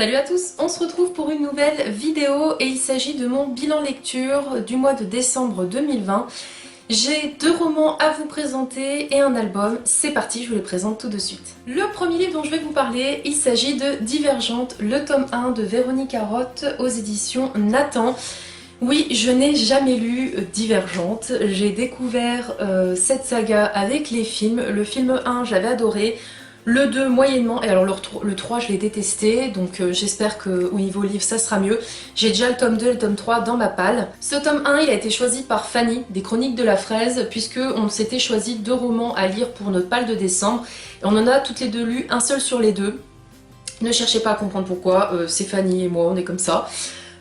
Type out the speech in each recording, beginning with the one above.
Salut à tous, on se retrouve pour une nouvelle vidéo et il s'agit de mon bilan lecture du mois de décembre 2020. J'ai 2 romans à vous présenter et un album, c'est parti, je vous les présente tout de suite. Le premier livre dont je vais vous parler, il s'agit de Divergente, le tome 1 de Véronique Arotte aux éditions Nathan. Oui, je n'ai jamais lu Divergente, j'ai découvert cette saga avec les films. Le film 1, j'avais adoré. Le 2 moyennement, et alors le 3 je l'ai détesté, donc j'espère qu'au niveau livre ça sera mieux. J'ai déjà le tome 2 et le tome 3 dans ma palle. Ce tome 1 il a été choisi par Fanny, des Chroniques de la Fraise, puisque on s'était choisi 2 romans à lire pour notre palle de décembre, et on en a toutes les deux lu, un seul sur les deux. Ne cherchez pas à comprendre pourquoi, c'est Fanny et moi, on est comme ça.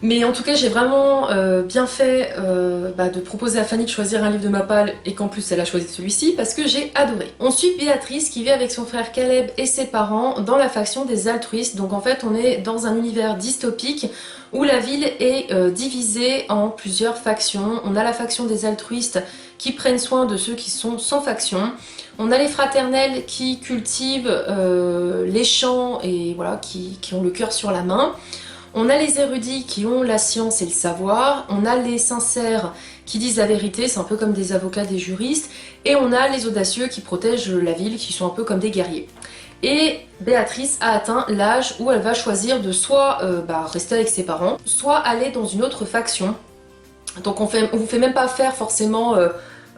Mais en tout cas, j'ai vraiment bien fait de proposer à Fanny de choisir un livre de ma palle et qu'en plus elle a choisi celui-ci parce que j'ai adoré. On suit Béatrice qui vit avec son frère Caleb et ses parents dans la faction des altruistes. Donc en fait, on est dans un univers dystopique où la ville est divisée en plusieurs factions. On a la faction des altruistes qui prennent soin de ceux qui sont sans faction. On a les fraternels qui cultivent les champs et voilà, qui ont le cœur sur la main. On a les érudits qui ont la science et le savoir, on a les sincères qui disent la vérité, c'est un peu comme des avocats, des juristes, et on a les audacieux qui protègent la ville, qui sont un peu comme des guerriers. Et Béatrice a atteint l'âge où elle va choisir de soit rester avec ses parents, soit aller dans une autre faction. Donc on vous fait même pas faire forcément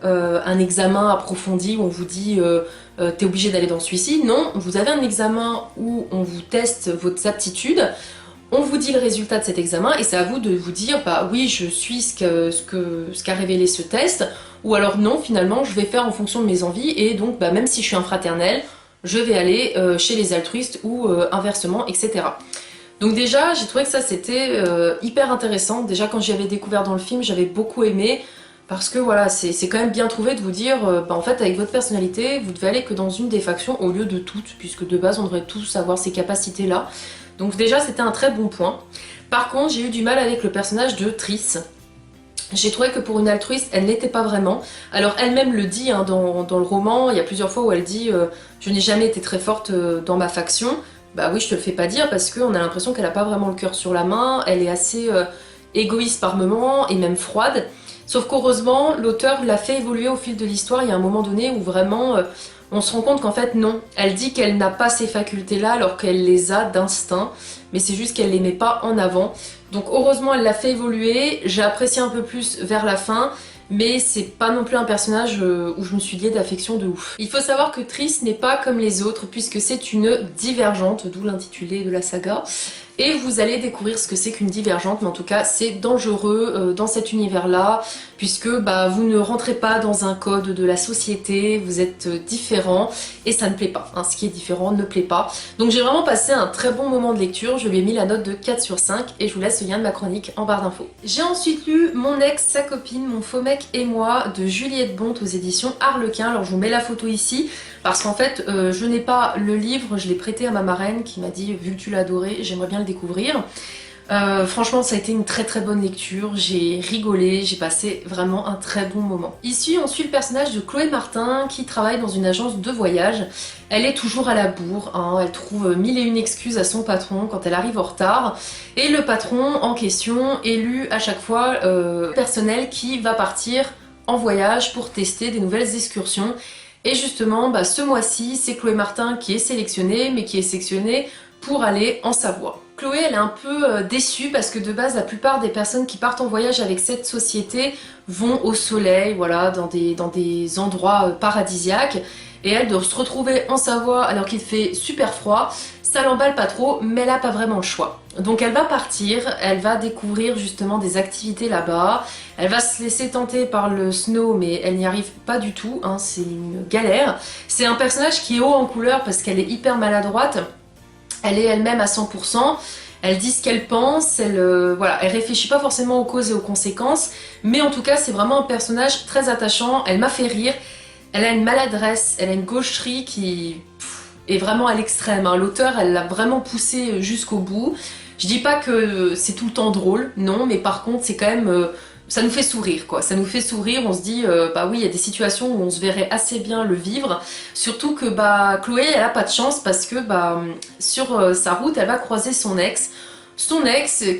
un examen approfondi où on vous dit t'es obligé d'aller dans celui-ci. Non, vous avez un examen où on vous teste vos aptitudes. On vous dit le résultat de cet examen et c'est à vous de vous dire bah oui je suis ce qu'a révélé ce test, ou alors non, finalement je vais faire en fonction de mes envies et donc même si je suis un fraternel je vais aller chez les altruistes ou inversement, etc. Donc déjà j'ai trouvé que ça c'était hyper intéressant. Déjà quand j'y avais découvert dans le film j'avais beaucoup aimé parce que voilà c'est quand même bien trouvé de vous dire en fait avec votre personnalité vous devez aller que dans une des factions au lieu de toutes, puisque de base on devrait tous avoir ces capacités là. Donc déjà c'était un très bon point. Par contre j'ai eu du mal avec le personnage de Triss. J'ai trouvé que pour une altruiste elle n'était pas vraiment. Alors elle-même le dit dans le roman, il y a plusieurs fois où elle dit je n'ai jamais été très forte dans ma faction. Bah oui je te le fais pas dire parce qu'on a l'impression qu'elle a pas vraiment le cœur sur la main, elle est assez égoïste par moments et même froide. Sauf qu'heureusement l'auteur l'a fait évoluer au fil de l'histoire. Il y a un moment donné où vraiment on se rend compte qu'en fait non, elle dit qu'elle n'a pas ces facultés là alors qu'elle les a d'instinct, mais c'est juste qu'elle les met pas en avant. Donc heureusement elle l'a fait évoluer, j'ai apprécié un peu plus vers la fin, mais c'est pas non plus un personnage où je me suis liée d'affection de ouf. Il faut savoir que Triss n'est pas comme les autres puisque c'est une divergente, d'où l'intitulé de la saga. Et vous allez découvrir ce que c'est qu'une divergente, mais en tout cas c'est dangereux dans cet univers-là, puisque vous ne rentrez pas dans un code de la société, vous êtes différent et ça ne plaît pas. Ce qui est différent ne plaît pas. Donc j'ai vraiment passé un très bon moment de lecture, je lui ai mis la note de 4 sur 5 et je vous laisse le lien de ma chronique en barre d'infos. J'ai ensuite lu Mon ex, sa copine, mon faux mec et moi de Juliette Bonte aux éditions Harlequin. Alors je vous mets la photo ici parce qu'en fait je n'ai pas le livre, je l'ai prêté à ma marraine qui m'a dit vu que tu l'as adoré, j'aimerais bien le découvrir. Franchement ça a été une très très bonne lecture, j'ai rigolé, j'ai passé vraiment un très bon moment. Ici on suit le personnage de Chloé Martin qui travaille dans une agence de voyage. Elle est toujours à la bourre, elle trouve mille et une excuses à son patron quand elle arrive en retard. Et le patron en question élu à chaque fois le personnel qui va partir en voyage pour tester des nouvelles excursions. Et justement ce mois-ci c'est Chloé Martin qui est sélectionnée, mais qui est sélectionnée pour aller en Savoie. Chloé elle est un peu déçue parce que de base la plupart des personnes qui partent en voyage avec cette société vont au soleil, voilà, dans des endroits paradisiaques, et elle de se retrouver en Savoie alors qu'il fait super froid, ça l'emballe pas trop, mais elle a pas vraiment le choix. Donc elle va partir, elle va découvrir justement des activités là-bas, elle va se laisser tenter par le snow mais elle n'y arrive pas du tout, c'est une galère. C'est un personnage qui est haut en couleur parce qu'elle est hyper maladroite. Elle est elle-même à 100%, elle dit ce qu'elle pense, elle réfléchit pas forcément aux causes et aux conséquences, mais en tout cas c'est vraiment un personnage très attachant, elle m'a fait rire, elle a une maladresse, elle a une gaucherie qui est vraiment à l'extrême. L'auteur elle l'a vraiment poussé jusqu'au bout. Je dis pas que c'est tout le temps drôle, non, mais par contre c'est quand même ça nous fait sourire quoi, ça nous fait sourire, on se dit bah oui il y a des situations où on se verrait assez bien le vivre, surtout que bah Chloé elle a pas de chance parce que bah sur sa route elle va croiser son ex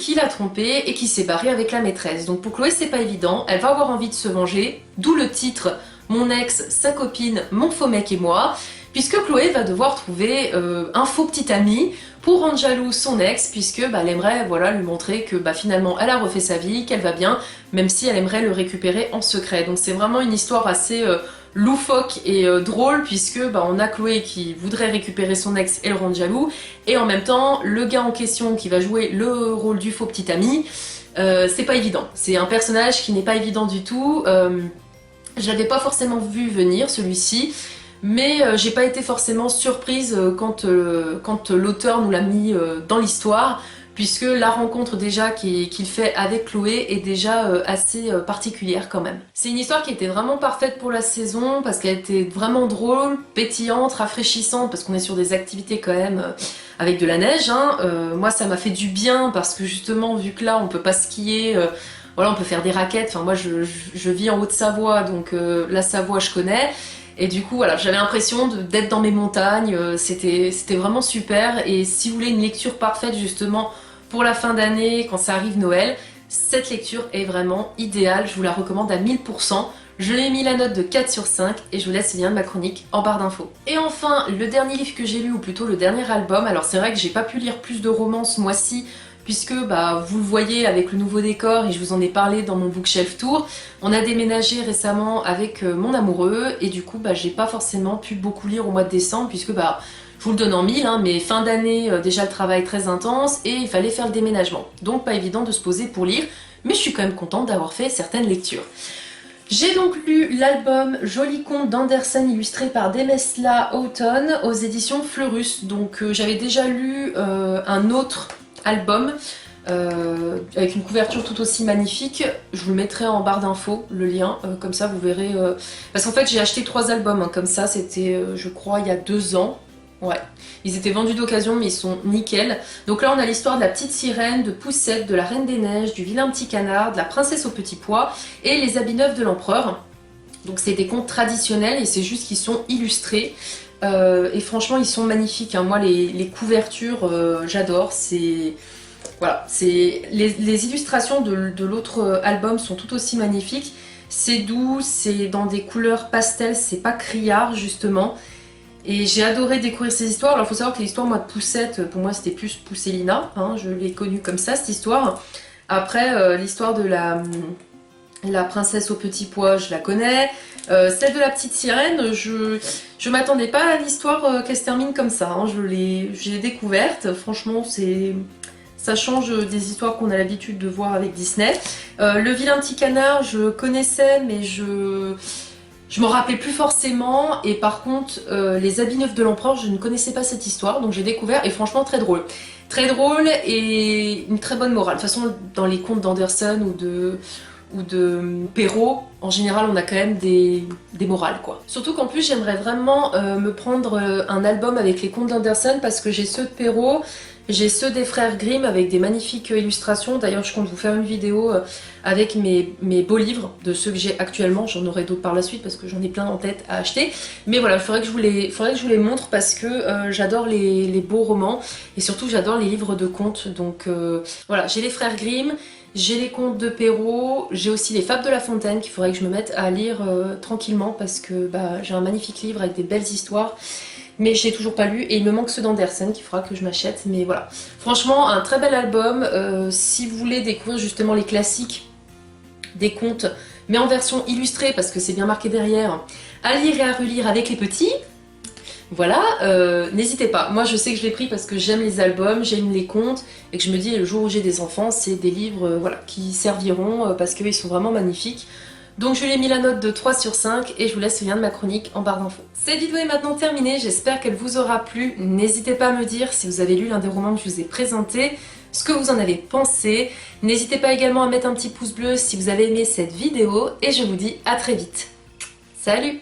qui l'a trompée et qui s'est barré avec la maîtresse. Donc pour Chloé c'est pas évident, elle va avoir envie de se venger, d'où le titre Mon ex, sa copine, mon faux mec et moi, puisque Chloé va devoir trouver un faux petit ami pour rendre jaloux son ex, puisque bah, elle aimerait voilà, lui montrer que bah, finalement elle a refait sa vie, qu'elle va bien, même si elle aimerait le récupérer en secret. Donc c'est vraiment une histoire assez loufoque et drôle, puisque bah, on a Chloé qui voudrait récupérer son ex et le rendre jaloux, et en même temps le gars en question qui va jouer le rôle du faux petit ami, c'est pas évident. C'est un personnage qui n'est pas évident du tout. Je l'avais pas forcément vu venir celui-ci, mais j'ai pas été forcément surprise quand l'auteur nous l'a mis dans l'histoire, puisque la rencontre déjà qu'il fait avec Chloé est déjà assez particulière quand même. C'est une histoire qui était vraiment parfaite pour la saison, parce qu'elle était vraiment drôle, pétillante, rafraîchissante, parce qu'on est sur des activités quand même avec de la neige, hein. Moi ça m'a fait du bien, parce que justement vu que là on peut pas skier, voilà, on peut faire des raquettes, enfin moi je vis en Haute-Savoie, donc la Savoie je connais. Et du coup, voilà, j'avais l'impression d'être dans mes montagnes, c'était vraiment super. Et si vous voulez une lecture parfaite justement pour la fin d'année, quand ça arrive Noël, cette lecture est vraiment idéale, je vous la recommande à 1000%. Je lui ai mis la note de 4 sur 5 et je vous laisse le lien de ma chronique en barre d'infos. Et enfin, le dernier livre que j'ai lu, ou plutôt le dernier album, alors c'est vrai que j'ai pas pu lire plus de romans ce mois-ci, puisque bah, vous le voyez avec le nouveau décor et je vous en ai parlé dans mon bookshelf tour. On a déménagé récemment avec mon amoureux et du coup bah, j'ai pas forcément pu beaucoup lire au mois de décembre, puisque bah, je vous le donne en mille, hein, mais fin d'année déjà le travail très intense et il fallait faire le déménagement. Donc pas évident de se poser pour lire, mais je suis quand même contente d'avoir fait certaines lectures. J'ai donc lu l'album Joli conte d'Andersen illustré par Demesla Houghton aux éditions Fleurus. Donc j'avais déjà lu un autre album avec une couverture tout aussi magnifique. Je vous le mettrai en barre d'infos, le lien, comme ça vous verrez. Parce qu'en fait j'ai acheté 3 albums, hein, comme ça, c'était je crois il y a 2 ans. Ouais, ils étaient vendus d'occasion mais ils sont nickel. Donc là on a l'histoire de la petite sirène, de Poussette, de la Reine des Neiges, du vilain petit canard, de la princesse au petit pois et les habits neufs de l'empereur. Donc c'est des contes traditionnels et c'est juste qu'ils sont illustrés. Et franchement ils sont magnifiques, hein. Moi les couvertures j'adore. Voilà, les illustrations de l'autre album sont tout aussi magnifiques. C'est doux, c'est dans des couleurs pastel, c'est pas criard justement. Et j'ai adoré découvrir ces histoires. Alors il faut savoir que l'histoire moi de Poussette, pour moi c'était plus Pousselina, hein, je l'ai connue comme ça cette histoire. Après l'histoire de la princesse au petit pois, je la connais. Celle de la petite sirène, je m'attendais pas à l'histoire qu'elle se termine comme ça, hein. Je l'ai découverte, franchement ça change des histoires qu'on a l'habitude de voir avec Disney. Le vilain petit canard, je connaissais, mais je m'en rappelais plus forcément. Et par contre, les habits neufs de l'empereur, je ne connaissais pas cette histoire, donc j'ai découvert, et franchement très drôle. Très drôle et une très bonne morale. De toute façon, dans les contes d'Andersen ou de Perrault, en général on a quand même des morales quoi. Surtout qu'en plus j'aimerais vraiment me prendre un album avec les contes d'Andersen, parce que j'ai ceux de Perrault, j'ai ceux des frères Grimm avec des magnifiques illustrations. D'ailleurs je compte vous faire une vidéo avec mes beaux livres, de ceux que j'ai actuellement, j'en aurai d'autres par la suite parce que j'en ai plein en tête à acheter. Mais voilà, il faudrait que je vous les montre, parce que j'adore les beaux romans et surtout j'adore les livres de contes. Donc voilà, j'ai les frères Grimm, j'ai les contes de Perrault, j'ai aussi les Fables de La Fontaine qu'il faudrait que je me mette à lire tranquillement, parce que bah, j'ai un magnifique livre avec des belles histoires, mais je l'ai toujours pas lu, et il me manque ceux d'Andersen qu'il faudra que je m'achète. Mais voilà, franchement un très bel album. Si vous voulez découvrir justement les classiques des contes, mais en version illustrée, parce que c'est bien marqué derrière, à lire et à relire avec les petits, voilà, n'hésitez pas. Moi je sais que je l'ai pris parce que j'aime les albums, j'aime les contes, et que je me dis le jour où j'ai des enfants, c'est des livres voilà, qui serviront, parce qu'ils sont vraiment magnifiques. Donc je lui ai mis la note de 3 sur 5 et je vous laisse le lien de ma chronique en barre d'infos. Cette vidéo est maintenant terminée, j'espère qu'elle vous aura plu. N'hésitez pas à me dire si vous avez lu l'un des romans que je vous ai présentés, ce que vous en avez pensé. N'hésitez pas également à mettre un petit pouce bleu si vous avez aimé cette vidéo, et je vous dis à très vite. Salut!